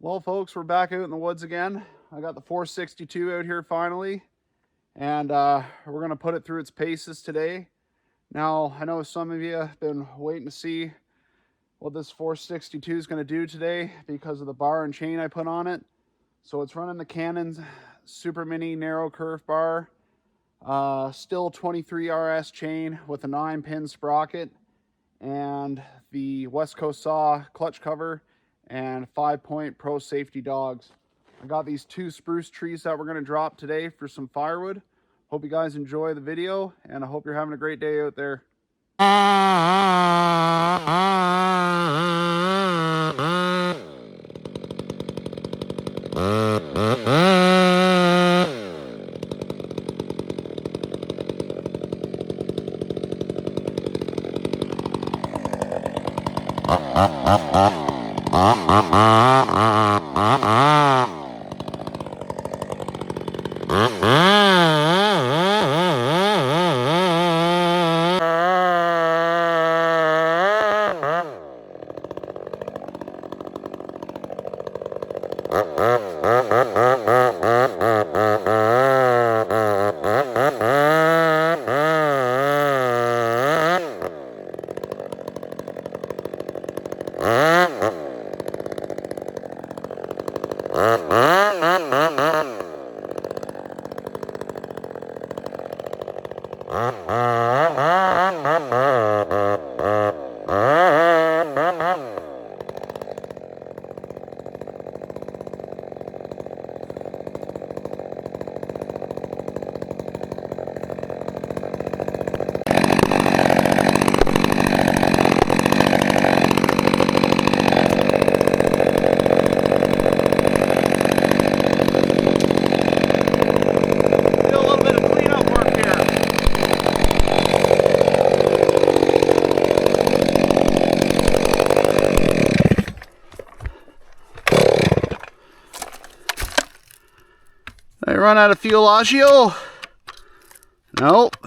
Well, folks, we're back out in the woods again. I got the 462 out here finally, and we're going to put it through its paces today. Now, I know some of you have been waiting to see what this 462 is going to do today because of the bar and chain I put on it. So it's running the Canon's Super Mini Narrow Kerf bar, Stihl 23 RS chain with a 9-pin sprocket, and the Westcoast saw clutch cover and 5-point pro safety dogs. I got these 2 spruce trees that we're going to drop today for some firewood. Hope you guys enjoy the video, and I hope you're having a great day out there. I run out of fuel, Agio? Nope.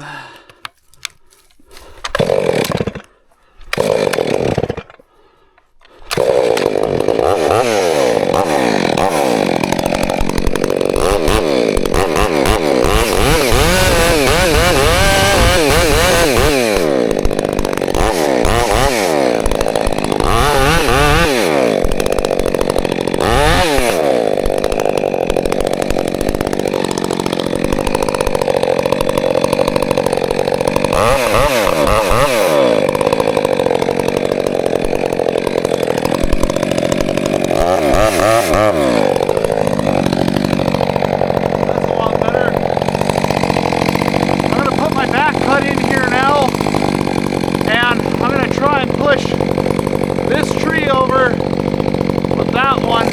This tree over with that one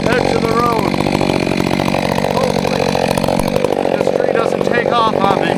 out to the road. Hopefully this tree doesn't take off on me.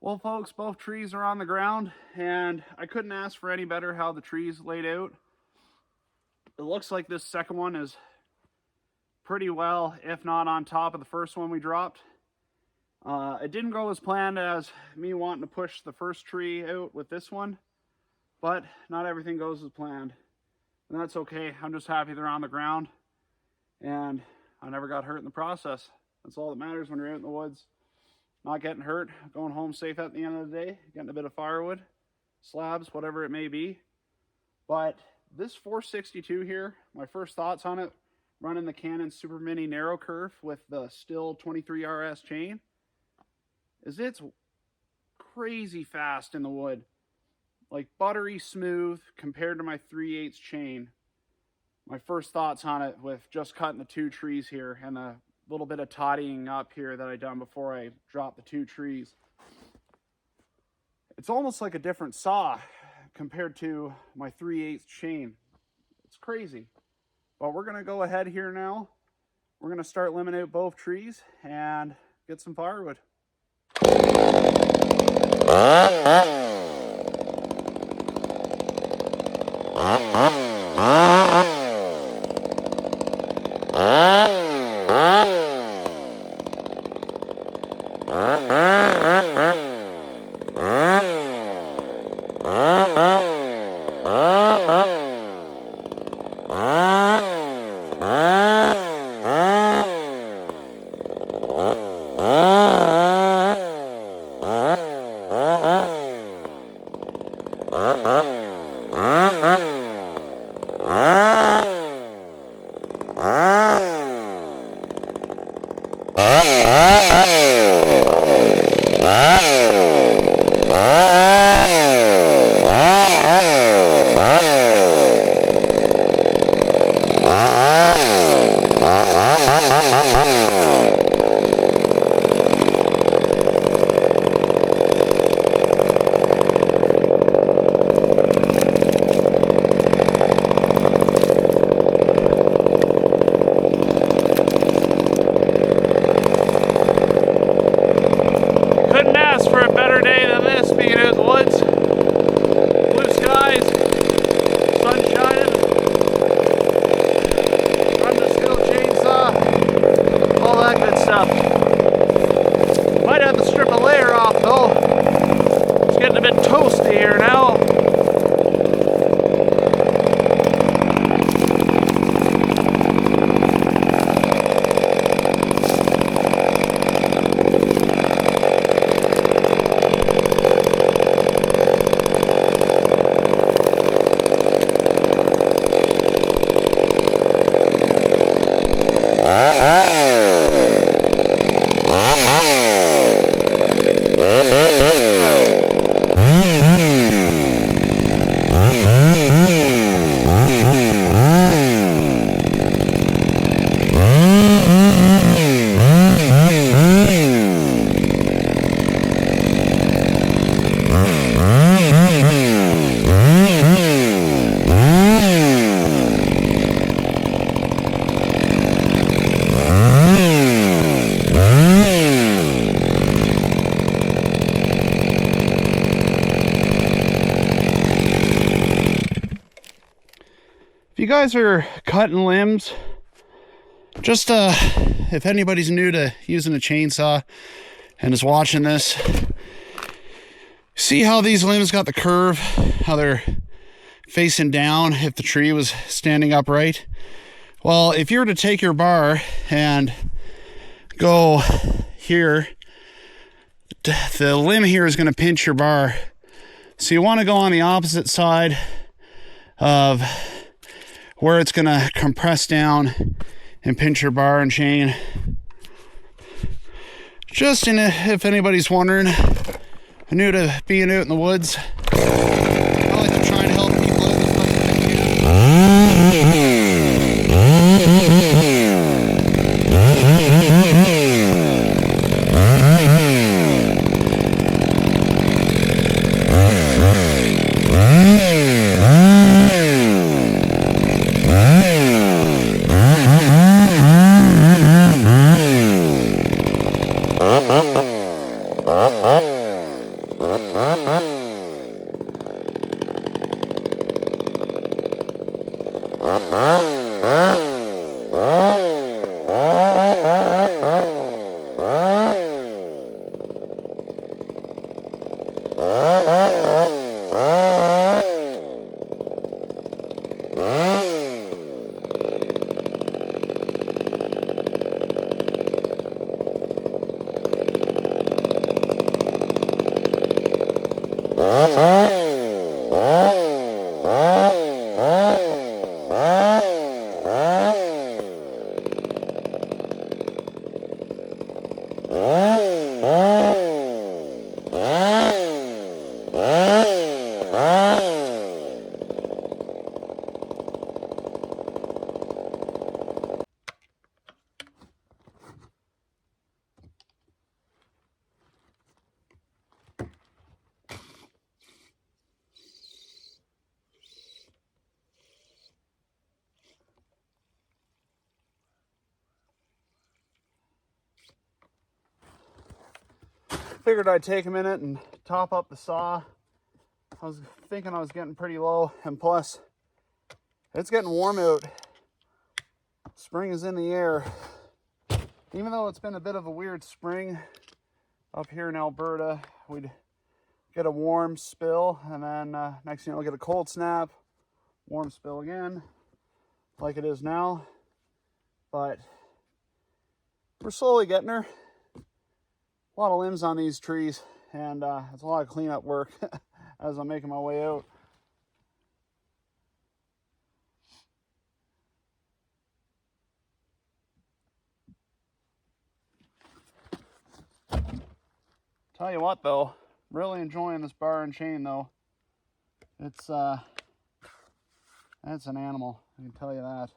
Well, folks, both trees are on the ground, and I couldn't ask for any better how the trees laid out. It looks like this second one is pretty well, if not on top of the first one we dropped. It didn't go as planned as me wanting to push the first tree out with this one, but not everything goes as planned. And that's okay. I'm just happy they're on the ground, and I never got hurt in the process. That's all that matters when you're out in the woods. Not getting hurt, going home safe at the end of the day, getting a bit of firewood, slabs, whatever it may be. But this 462 here, my first thoughts on it, running the Canon Super Mini Narrow Kerf with the Stihl 23RS chain, is it's crazy fast in the wood. Like buttery smooth compared to my 3/8 chain. My first thoughts on it with just cutting the two trees here and the little bit of toddying up here that I done before I dropped the two trees. It's almost like a different saw compared to my 3/8 chain. It's crazy. But we're going to go ahead here now. We're going to start limbing out both trees and get some firewood. Couldn't ask for a better day than this, being out in the woods. Blue skies, sun shining, run the Stihl chainsaw, all that good stuff. Might have to strip a layer off though. It's getting a bit toasty here now. you guys are cutting limbs, just if anybody's new to using a chainsaw and is watching this, see how these limbs got the curve, how they're facing down if the tree was standing upright? Well, if you were to take your bar and go here, the limb here is going to pinch your bar. So you want to go on the opposite side of where it's going to compress down and pinch your bar and chain. Just if anybody's wondering, I'm new to being out in the woods. I like to try and help people out as much as I can. Figured I'd take a minute and top up the saw. I was thinking I was getting pretty low, and plus it's getting warm out. Spring is in the air. Even though it's been a bit of a weird spring up here in Alberta, we'd get a warm spill, and then next thing you know, we'll get a cold snap, warm spill again, like it is now. But we're slowly getting her. A lot of limbs on these trees, and it's a lot of cleanup work as I'm making my way out. Tell you what though, really enjoying this bar and chain though. It's that's an animal, I can tell you that.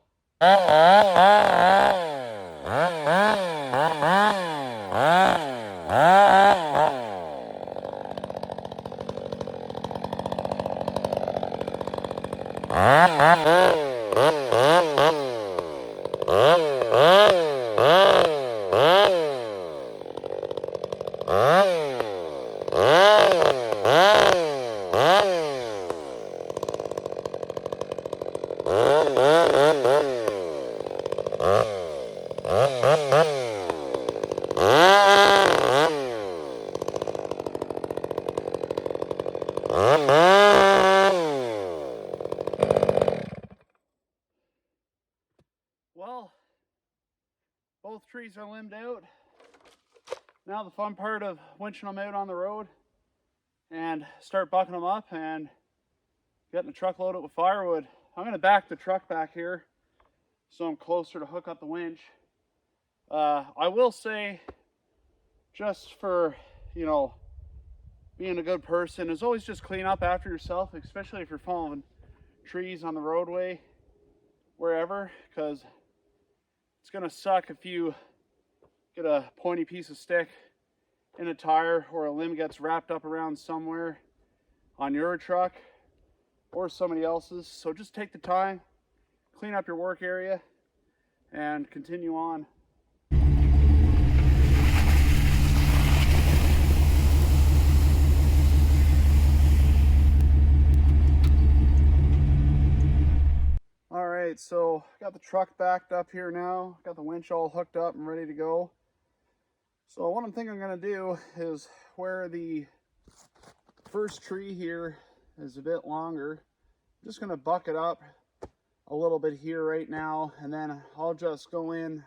Well, both trees are limbed out. Now the fun part of winching them out on the road and start bucking them up and getting the truck loaded with firewood. I'm going to back the truck back here so I'm closer to hook up the winch. I will say, just for, you know, being a good person, is always just clean up after yourself, especially if you're following trees on the roadway, wherever, because it's going to suck if you get a pointy piece of stick in a tire or a limb gets wrapped up around somewhere on your truck or somebody else's. So just take the time, clean up your work area, and continue on. All right, right, so got the truck backed up here now. Got the winch all hooked up and ready to go. So what I'm thinking I'm going to do is where the first tree here is a bit longer, I'm just going to buck it up a little bit here right now, and then I'll just go in,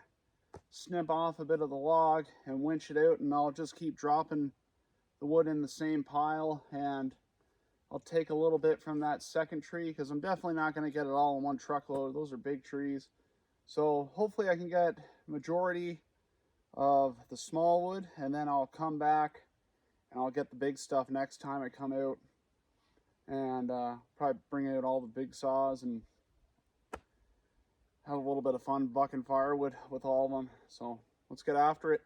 snip off a bit of the log and winch it out, and I'll just keep dropping the wood in the same pile, and I'll take a little bit from that second tree because I'm definitely not going to get it all in one truckload. Those are big trees. So hopefully I can get majority of the small wood, and then I'll come back and I'll get the big stuff next time I come out, and probably bring out all the big saws and have a little bit of fun bucking firewood with all of them. So let's get after it.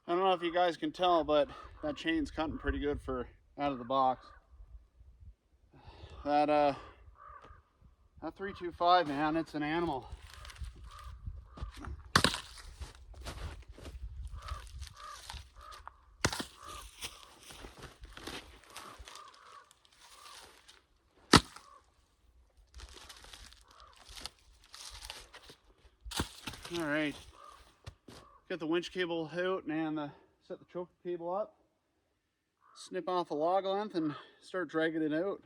I don't know if you guys can tell, but that chain's cutting pretty good for out of the box. That 325, man, it's an animal. All right, get the winch cable out and set the choke cable up, snip off a log length and start dragging it out.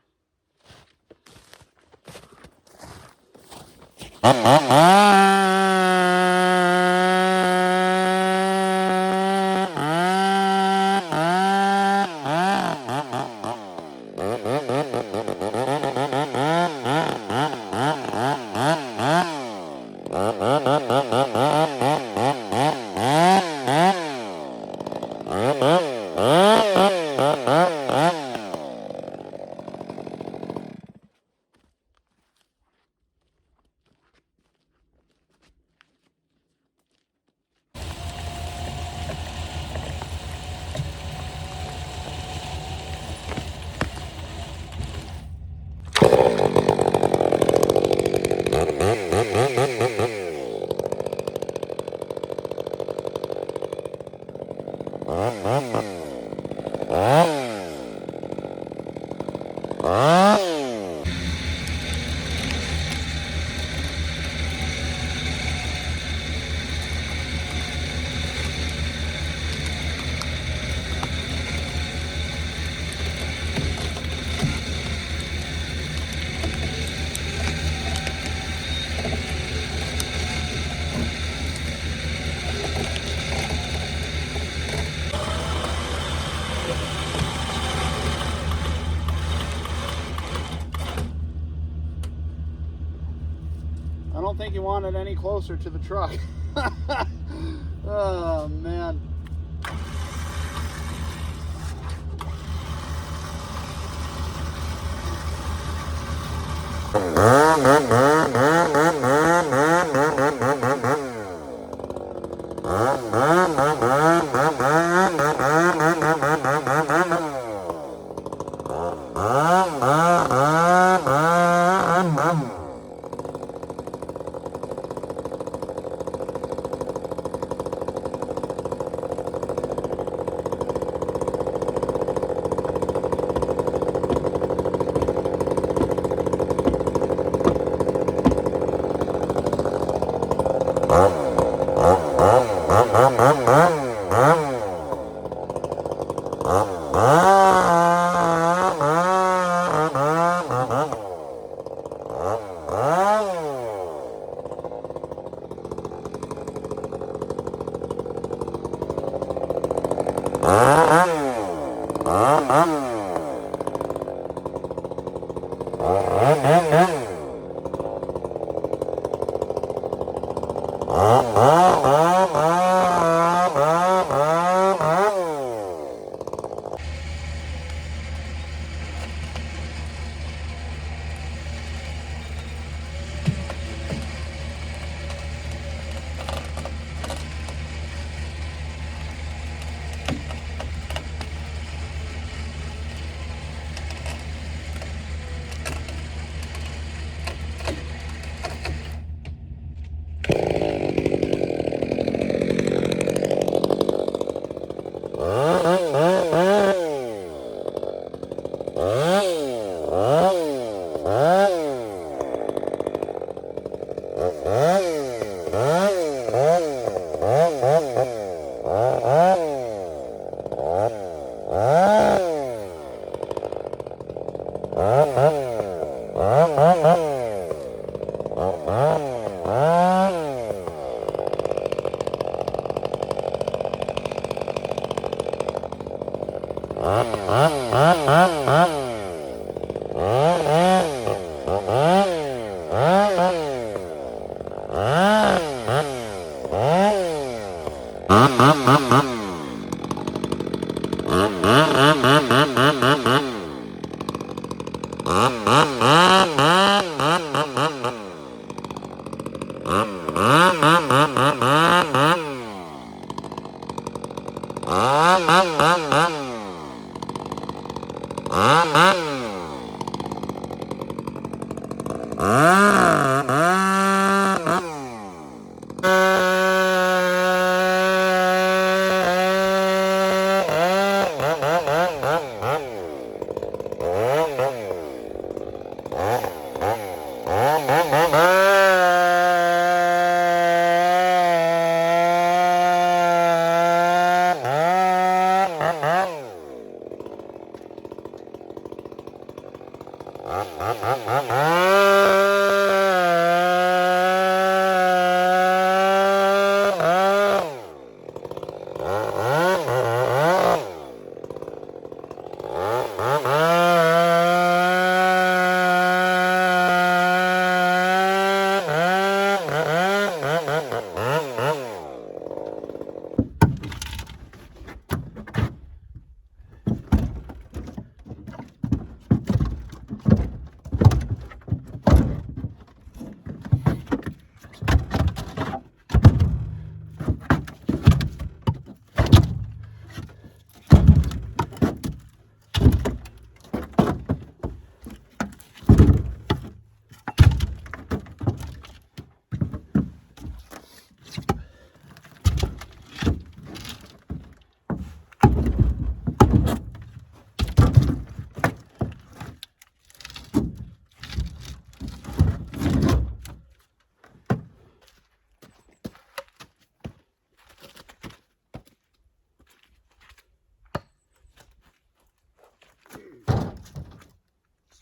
I don't think you want it any closer to the truck. Oh man.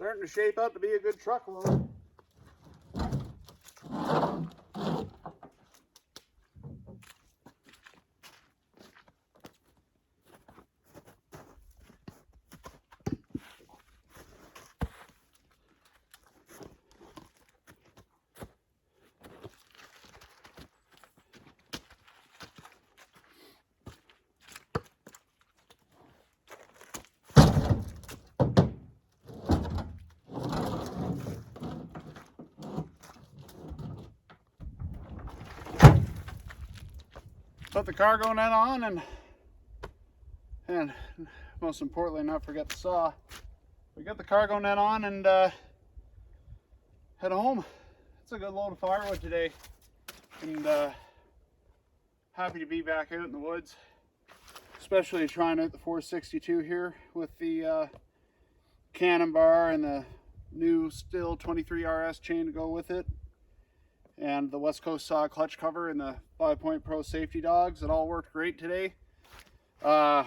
starting to shape up to be a good truckload. Put the cargo net on and most importantly, not forget the saw. We got the cargo net on and head home. It's a good load of firewood today, and happy to be back out in the woods, especially trying out the 462 here with the cannon bar and the new Stihl 23 RS chain to go with it, and the Westcoast saw clutch cover and the 5-point Pro safety dogs. It all worked great today. The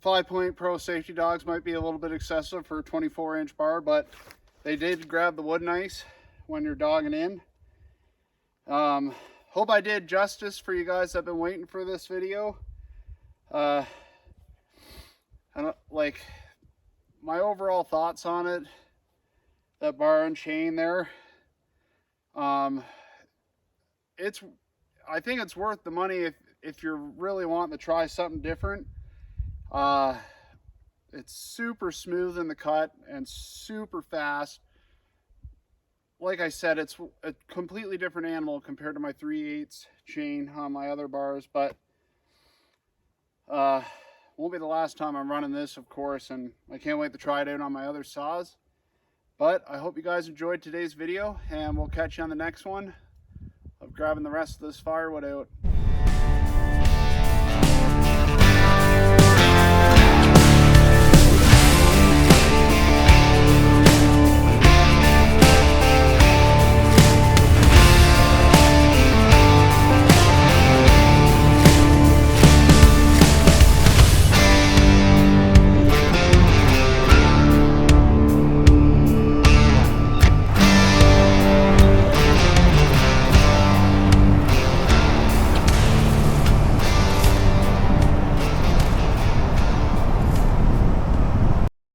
5-point Pro safety dogs might be a little bit excessive for a 24-inch bar, but they did grab the wood nice when you're dogging in. Hope I did justice for you guys that have been waiting for this video. I don't, like, my overall thoughts on it, that bar and chain there, I think it's worth the money if you're really wanting to try something different. It's super smooth in the cut and super fast. Like I said, it's a completely different animal compared to my 3/8 chain on my other bars, but won't be the last time I'm running this, of course, and I can't wait to try it out on my other saws. But I hope you guys enjoyed today's video, and we'll catch you on the next one of grabbing the rest of this firewood out.